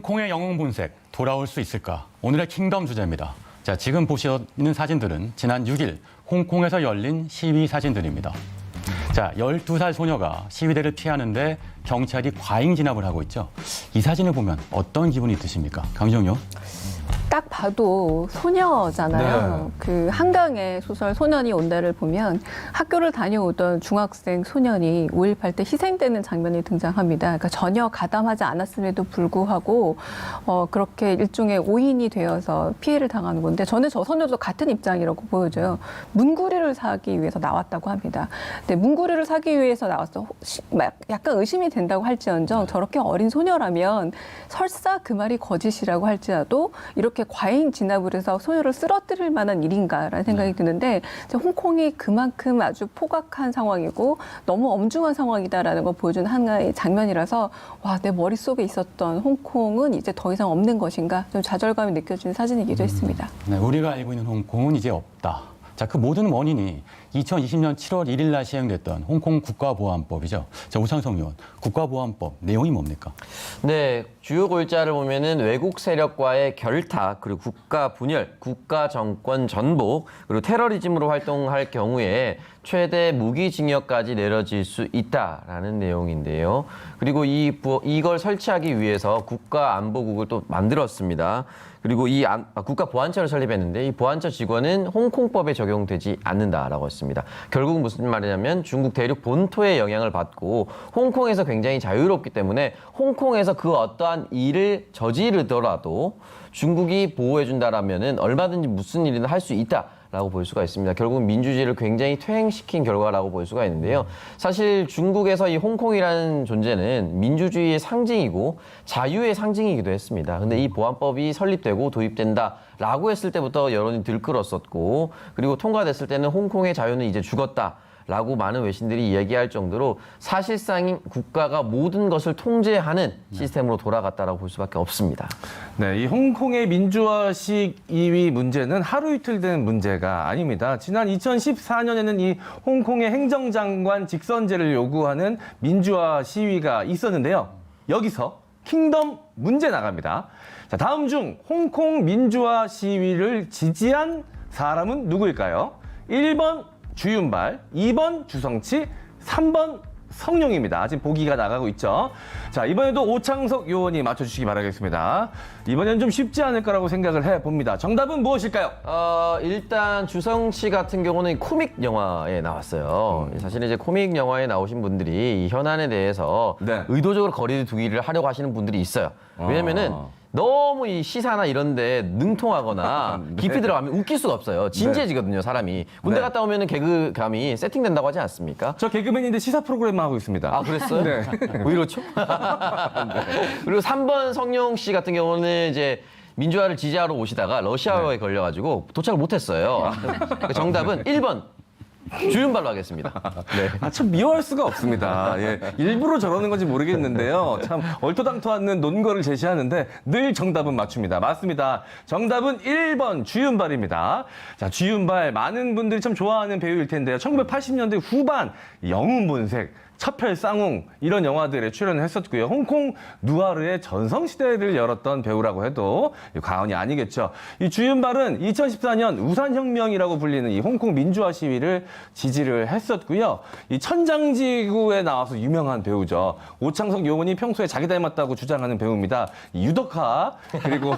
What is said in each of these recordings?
홍콩의 영웅 본색 돌아올 수 있을까? 오늘의 킹덤 주제입니다. 자, 지금 보시는 사진들은 지난 6일 홍콩에서 열린 시위 사진들입니다. 자, 12살 소녀가 시위대를 피하는데 경찰이 과잉 진압을 하고 있죠. 이 사진을 보면 어떤 기분이 드십니까? 강정용? 딱 봐도 소녀잖아요. 네. 그 한강의 소설 소년이 온다를 보면 학교를 다녀오던 중학생 소년이 5.18 때 희생되는 장면이 등장합니다. 그러니까 전혀 가담하지 않았음에도 불구하고 그렇게 일종의 오인이 되어서 피해를 당하는 건데 저는 저 소녀도 같은 입장이라고 보여져요. 문구리를 사기 위해서 나왔다고 합니다. 근데 문구리를 사기 위해서 나왔어. 약간 의심이 된다고 할지언정 저렇게 어린 소녀라면 설사 그 말이 거짓이라고 할지라도 이렇게 과잉 진압을 해서 소녀를 쓰러뜨릴 만한 일인가라는 생각이 드는데 홍콩이 그만큼 아주 포악한 상황이고 너무 엄중한 상황이다라는 걸 보여주는 하나의 장면이라서 와, 내 머릿속에 있었던 홍콩은 이제 더 이상 없는 것인가 좀 좌절감이 느껴지는 사진이기도 했습니다. 네, 우리가 알고 있는 홍콩은 이제 없다. 자, 그 모든 원인이 2020년 7월 1일 날 시행됐던 홍콩 국가보안법이죠. 자, 우상성 의원, 국가보안법 내용이 뭡니까? 네, 주요 골자를 보면은 외국 세력과의 결탁, 그리고 국가 분열, 국가 정권 전복, 그리고 테러리즘으로 활동할 경우에 최대 무기징역까지 내려질 수 있다라는 내용인데요. 그리고 이걸 설치하기 위해서 국가안보국을 또 만들었습니다. 그리고 국가보안처를 설립했는데 이 보안처 직원은 홍콩법에 적용되지 않는다라고 했습니다. 결국은 무슨 말이냐면 중국 대륙 본토의 영향을 받고 홍콩에서 굉장히 자유롭기 때문에 홍콩에서 그 어떠한 일을 저지르더라도 중국이 보호해준다라면은 얼마든지 무슨 일이나 할 수 있다. 라고 볼 수가 있습니다. 결국 민주주의를 굉장히 퇴행시킨 결과라고 볼 수가 있는데요. 사실 중국에서 이 홍콩이라는 존재는 민주주의의 상징이고 자유의 상징이기도 했습니다. 근데 이 보안법이 설립되고 도입된다라고 했을 때부터 여론이 들끓었었고 그리고 통과됐을 때는 홍콩의 자유는 이제 죽었다. 라고 많은 외신들이 얘기할 정도로 사실상 국가가 모든 것을 통제하는 시스템으로 돌아갔다라고 볼 수밖에 없습니다. 네, 이 홍콩의 민주화식 2위 문제는 하루 이틀 된 문제가 아닙니다. 지난 2014년에는 이 홍콩의 행정장관 직선제를 요구하는 민주화 시위가 있었는데요. 여기서 킹덤 문제 나갑니다. 자, 다음 중 홍콩 민주화 시위를 지지한 사람은 누구일까요? 1번 주윤발, 2번 주성치, 3번 성룡입니다. 지금 보기가 나가고 있죠. 자, 이번에도 오창석 요원이 맞춰주시기 바라겠습니다. 이번에는 좀 쉽지 않을 거라고 생각을 해봅니다. 정답은 무엇일까요? 일단 주성치 같은 경우는 코믹 영화에 나왔어요. 사실 이제 코믹 영화에 나오신 분들이 이 현안에 대해서 네. 의도적으로 거리 두기를 하려고 하시는 분들이 있어요. 왜냐면은 너무 이 시사나 이런 데 능통하거나 깊이 들어가면 웃길 수가 없어요. 진지해지거든요, 사람이. 군대 네. 갔다 오면은 개그감이 세팅된다고 하지 않습니까? 저 개그맨인데 시사 프로그램만 하고 있습니다. 아, 그랬어요? 네. 왜 이렇죠? 그리고 3번 성룡 씨 같은 경우는 이제 민주화를 지지하러 오시다가 러시아어에 걸려가지고 도착을 못했어요. 정답은 1번. 주윤발로 하겠습니다. 네. 아, 참 미워할 수가 없습니다. 예. 일부러 저러는 건지 모르겠는데요. 참 얼토당토 않는 논거를 제시하는데 늘 정답은 맞춥니다. 맞습니다. 정답은 1번 주윤발입니다. 자, 주윤발 많은 분들이 참 좋아하는 배우일 텐데요. 1980년대 후반 영웅본색, 첩혈 쌍웅 이런 영화들에 출연을 했었고요. 홍콩 누아르의 전성시대를 열었던 배우라고 해도 과언이 아니겠죠. 이 주윤발은 2014년 우산혁명이라고 불리는 이 홍콩 민주화 시위를 지지를 했었고요. 이 천장지구에 나와서 유명한 배우죠. 오창석 요원이 평소에 자기 닮았다고 주장하는 배우입니다. 이 유덕화 그리고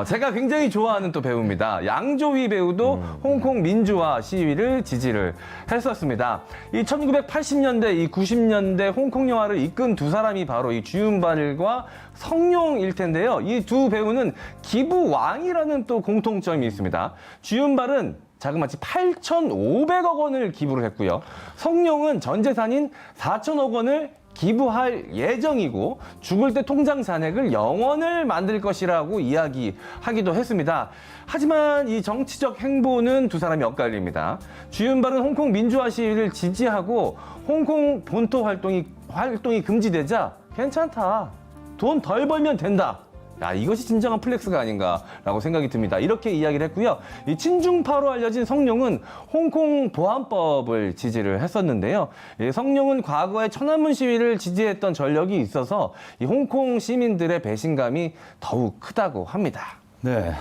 제가 굉장히 좋아하는 또 배우입니다. 양조위 배우도 홍콩 민주화 시위를 지지를 했었습니다. 이 1980년대 이 90년대 홍콩 영화를 이끈 두 사람이 바로 이 주윤발과 성룡일 텐데요. 이 두 배우는 기부왕이라는 또 공통점이 있습니다. 주윤발은 자그마치 8,500억 원을 기부를 했고요. 성룡은 전 재산인 4천억 원을 기부할 예정이고 죽을 때 통장 잔액을 0원을 만들 것이라고 이야기하기도 했습니다. 하지만 이 정치적 행보는 두 사람이 엇갈립니다. 주윤발은 홍콩 민주화 시위를 지지하고 홍콩 본토 활동이 금지되자 괜찮다. 돈 덜 벌면 된다. 야, 이것이 진정한 플렉스가 아닌가라고 생각이 듭니다. 이렇게 이야기를 했고요. 이 친중파로 알려진 성룡은 홍콩 보안법을 지지를 했었는데요. 이 성룡은 과거에 천안문 시위를 지지했던 전력이 있어서 이 홍콩 시민들의 배신감이 더욱 크다고 합니다. 네,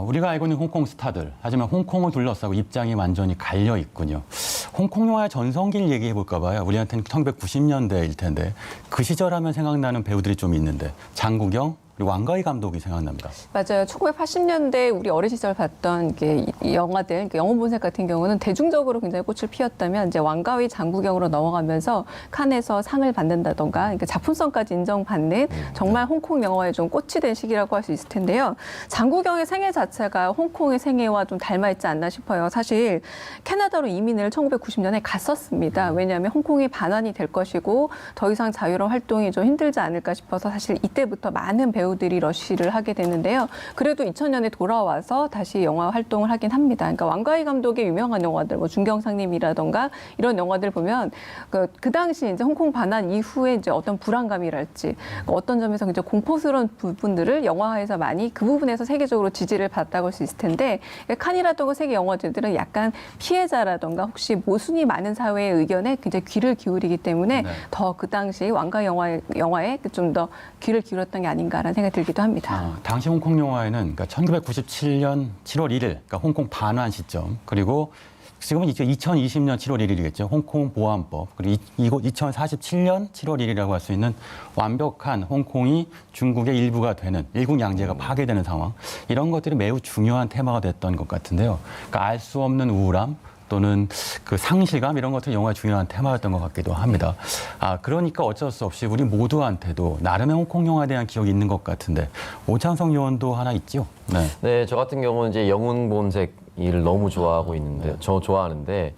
우리가 알고 있는 홍콩 스타들. 하지만 홍콩을 둘러싸고 입장이 완전히 갈려 있군요. 홍콩 영화의 전성기를 얘기해 볼까 봐요. 우리한테는 1990년대일 텐데 그 시절 하면 생각나는 배우들이 좀 있는데 장국영, 그리고 왕가희 감독이 생각납니다. 맞아요. 1980년대 우리 어린 시절 봤던 이 영화들, 영웅본색 같은 경우는 대중적으로 굉장히 꽃을 피웠다면 이제 왕가위 장국영으로 넘어가면서 칸에서 상을 받는다던가 그러니까 작품성까지 인정받는 정말 홍콩 영화의 좀 꽃이 된 시기라고 할 수 있을 텐데요. 장국영의 생애 자체가 홍콩의 생애와 좀 닮아 있지 않나 싶어요. 사실 캐나다로 이민을 1990년에 갔었습니다. 왜냐하면 홍콩이 반환이 될 것이고 더 이상 자유로운 활동이 좀 힘들지 않을까 싶어서 사실 이때부터 많은 배우들이 러쉬를 하게 됐는데요. 그래도 2000년에 돌아와서 다시 영화 활동을 하긴 합니다. 그러니까 왕가희 감독의 유명한 영화들, 뭐 중경상님이라던가 이런 영화들 보면 그 당시 이제 홍콩 반환 이후에 이제 어떤 불안감이랄지 어떤 점에서 이제 공포스러운 부분들을 영화에서 많이 그 부분에서 세계적으로 지지를 받았다고 할 수 있을 텐데 칸이라던가 세계 영화제들은 약간 피해자라던가 혹시 모순이 많은 사회의 의견에 굉장히 귀를 기울이기 때문에 더 그 당시 왕가희 영화에 좀 더 귀를 기울였던 게 아닌가라는 생각이 들기도 합니다. 당시 홍콩 영화에는 그러니까 1997년 7월 1일, 그러니까 홍콩 반환 시점, 그리고 지금은 이제 2020년 7월 1일이겠죠. 홍콩 보안법. 그리고 2047년 7월 1일이라고 할 수 있는 완벽한 홍콩이 중국의 일부가 되는 일국 양제가 파괴되는 상황. 이런 것들이 매우 중요한 테마가 됐던 것 같은데요. 그러니까 알 수 없는 우울함 또는 그 상실감 이런 것들이 영화의 중요한 테마였던 것 같기도 합니다. 그러니까 어쩔 수 없이 우리 모두한테도 나름의 홍콩 영화에 대한 기억이 있는 것 같은데 오창석 의원도 하나 있죠. 네. 네, 저 같은 경우는 이제 영웅본색 을 너무 좋아하고 있는데, 저 좋아하는데,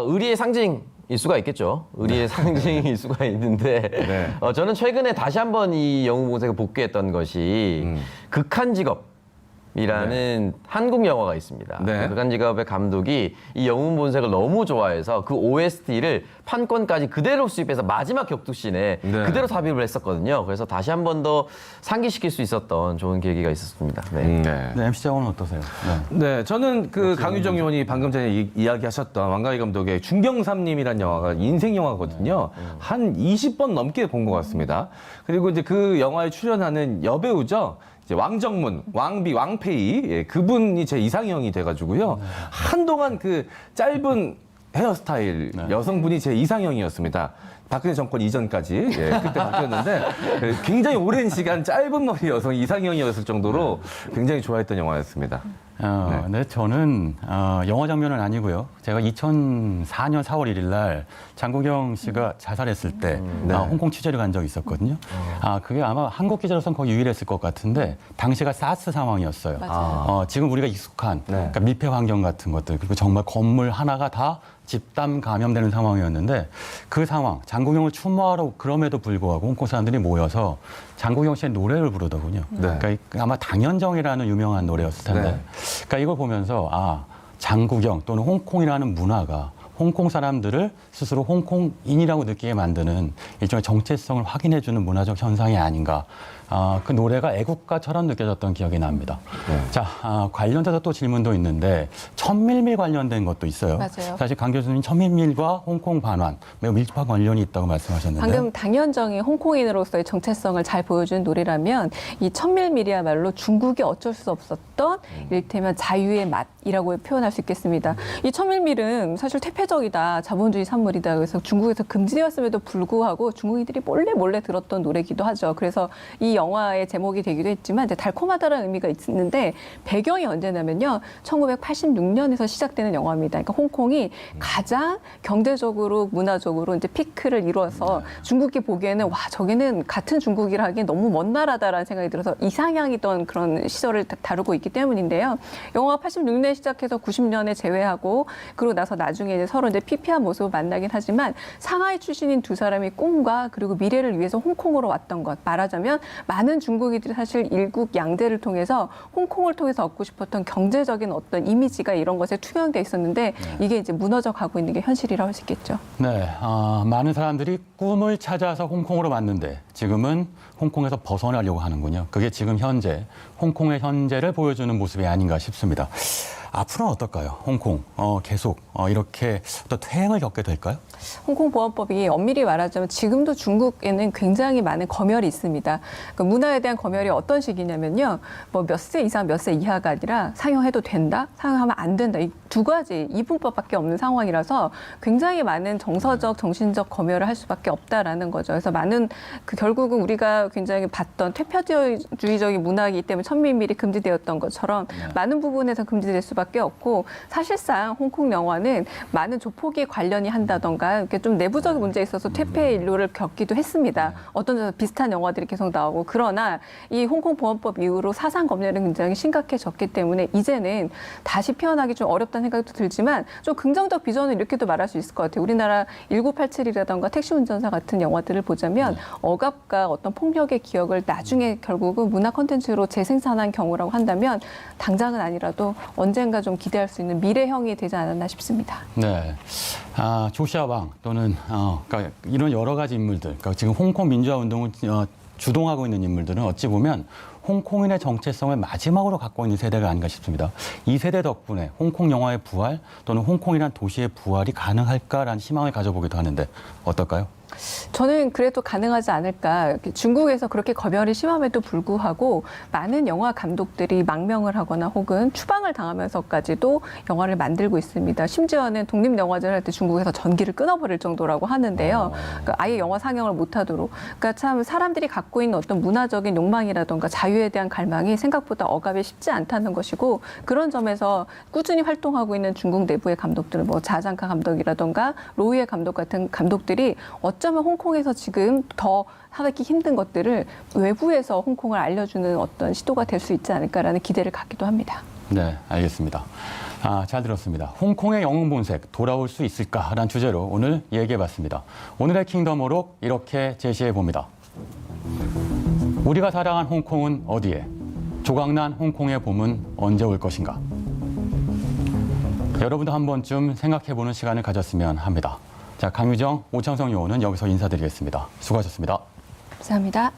의리의 상징일 수가 있겠죠. 의리의 상징일 수가 있는데, 네. 저는 최근에 다시 한번 이 영웅본색을 복귀했던 것이 극한 직업이라는 한국 영화가 있습니다. 네. 극한 직업의 감독이 이 영웅본색을 너무 좋아해서 그 OST를 판권까지 그대로 수입해서 마지막 격투씬에 네. 그대로 삽입을 했었거든요. 그래서 다시 한 번 더 상기시킬 수 있었던 좋은 계기가 있었습니다. 네. 네, MC 장원은 어떠세요? 네, 저는 그 강유정 의원이 방금 전에 이야기하셨던 왕가희 감독의 중경삼님이라는 영화가 인생 영화거든요. 한 20번 넘게 본 것 같습니다. 그리고 이제 그 영화에 출연하는 여배우죠. 이제 왕정문, 왕비, 왕페이, 예, 그분이 제 이상형이 돼가지고요. 한동안 그 짧은 헤어스타일 여성분이 제 이상형이었습니다. 박근혜 정권 이전까지 그때 바뀌었는데 굉장히 오랜 시간 짧은 머리 여성 이상형이었을 정도로 굉장히 좋아했던 영화였습니다. 네, 저는 영화 장면은 아니고요. 제가 2004년 4월 1일 날 장국영 씨가 자살했을 때 홍콩 취재를 간 적이 있었거든요. 그게 아마 한국 기자로서는 거의 유일했을 것 같은데 당시가 사스 상황이었어요. 지금 우리가 익숙한 그러니까 밀폐 환경 같은 것들 그리고 정말 건물 하나가 다 집단 감염되는 상황이었는데 그 상황, 장국영을 추모하러 그럼에도 불구하고 홍콩 사람들이 모여서 장국영 씨의 노래를 부르더군요. 그러니까 아마 당연정이라는 유명한 노래였을 텐데 그러니까 이걸 보면서 장국영 또는 홍콩이라는 문화가 홍콩 사람들을 스스로 홍콩인이라고 느끼게 만드는 일종의 정체성을 확인해주는 문화적 현상이 아닌가. 그 노래가 애국가처럼 느껴졌던 기억이 납니다. 자, 관련돼서 또 질문도 있는데 천밀밀 관련된 것도 있어요. 맞아요. 사실 강 교수님 천밀밀과 홍콩 반환 매우 밀접한 관련이 있다고 말씀하셨는데 방금 당연정이 홍콩인으로서의 정체성을 잘 보여주는 노래라면 이 천밀밀이야말로 중국이 어쩔 수 없었던 이를테면 자유의 맛이라고 표현할 수 있겠습니다. 이 천밀밀은 사실 퇴폐적이다, 자본주의 산물이다. 그래서 중국에서 금지되었음에도 불구하고 중국인들이 몰래 들었던 노래기도 하죠. 그래서 이 영화의 제목이 되기도 했지만 이제 달콤하다라는 의미가 있는데 배경이 언제냐면요. 1986년에서 시작되는 영화입니다. 그러니까 홍콩이 가장 경제적으로 문화적으로 이제 피크를 이루어서 중국이 보기에는 와 저기는 같은 중국이라 하기엔 너무 먼 나라다라는 생각이 들어서 이상향이던 그런 시절을 다루고 있기 때문인데요. 영화가 86년에 시작해서 90년에 재회하고 그러고 나서 나중에 이제 서로 이제 피폐한 모습을 만나긴 하지만 상하이 출신인 두 사람이 꿈과 그리고 미래를 위해서 홍콩으로 왔던 것 말하자면 많은 중국인들이 사실 일국 양대를 통해서 홍콩을 통해서 얻고 싶었던 경제적인 어떤 이미지가 이런 것에 투영돼 있었는데 이게 이제 무너져 가고 있는 게 현실이라고 할 수 있겠죠. 네, 많은 사람들이 꿈을 찾아서 홍콩으로 왔는데 지금은 홍콩에서 벗어나려고 하는군요. 그게 지금 현재 홍콩의 현재를 보여주는 모습이 아닌가 싶습니다. 앞으로는 어떨까요? 홍콩 계속 이렇게 또 퇴행을 겪게 될까요? 홍콩보안법이 엄밀히 말하자면 지금도 중국에는 굉장히 많은 검열이 있습니다. 그 문화에 대한 검열이 어떤 식이냐면요. 뭐 몇 세 이상 몇 세 이하가 아니라 상영해도 된다, 상영하면 안 된다. 이 두 가지 이분법밖에 없는 상황이라서 굉장히 많은 정서적, 정신적 검열을 할 수밖에 없다라는 거죠. 그래서 많은 결국은 우리가 굉장히 봤던 퇴폐주의적인 문화이기 때문에 천민밀이 금지되었던 것처럼 많은 부분에서 금지될 수밖에 없고 사실상 홍콩 영화는 많은 조폭이 관련이 한다던가 이렇게 좀 내부적인 문제에 있어서 퇴폐 인류를 겪기도 했습니다. 어떤 데서 비슷한 영화들이 계속 나오고 그러나 이 홍콩 보안법 이후로 사상 검열은 굉장히 심각해졌기 때문에 이제는 다시 피어나기 좀 어렵다는 생각도 들지만 좀 긍정적 비전을 이렇게도 말할 수 있을 것 같아요. 우리나라 1987이라던가 택시 운전사 같은 영화들을 보자면 억압과 어떤 폭력의 기억을 나중에 결국은 문화 콘텐츠로 재생산한 경우라고 한다면 당장은 아니라도 언젠가 좀 기대할 수 있는 미래형이 되지 않았나 싶습니다. 네, 조시아 왕 또는 그러니까 이런 여러 가지 인물들, 그러니까 지금 홍콩 민주화 운동을 주동하고 있는 인물들은 어찌 보면 홍콩인의 정체성을 마지막으로 갖고 있는 세대가 아닌가 싶습니다. 이 세대 덕분에 홍콩 영화의 부활 또는 홍콩이란 도시의 부활이 가능할까라는 희망을 가져보기도 하는데 어떨까요? 저는 그래도 가능하지 않을까. 중국에서 그렇게 검열이 심함에도 불구하고 많은 영화 감독들이 망명을 하거나 혹은 추방을 당하면서까지도 영화를 만들고 있습니다. 심지어는 독립영화제를 할 때 중국에서 전기를 끊어버릴 정도라고 하는데요. 그러니까 아예 영화 상영을 못하도록. 그러니까 참 사람들이 갖고 있는 어떤 문화적인 욕망이라던가 자유에 대한 갈망이 생각보다 억압이 쉽지 않다는 것이고 그런 점에서 꾸준히 활동하고 있는 중국 내부의 감독들은 뭐 자장카 감독이라던가 로이의 감독 같은 감독들이 어쩌면 홍콩에서 지금 더 하기 힘든 것들을 외부에서 홍콩을 알려주는 어떤 시도가 될 수 있지 않을까라는 기대를 갖기도 합니다. 네, 알겠습니다. 잘 들었습니다. 홍콩의 영웅 본색 돌아올 수 있을까라는 주제로 오늘 얘기해봤습니다. 오늘의 킹덤 오록 이렇게 제시해봅니다. 우리가 사랑한 홍콩은 어디에? 조각난 홍콩의 봄은 언제 올 것인가? 여러분도 한 번쯤 생각해보는 시간을 가졌으면 합니다. 자, 강유정, 오창성 요원은 여기서 인사드리겠습니다. 수고하셨습니다. 감사합니다.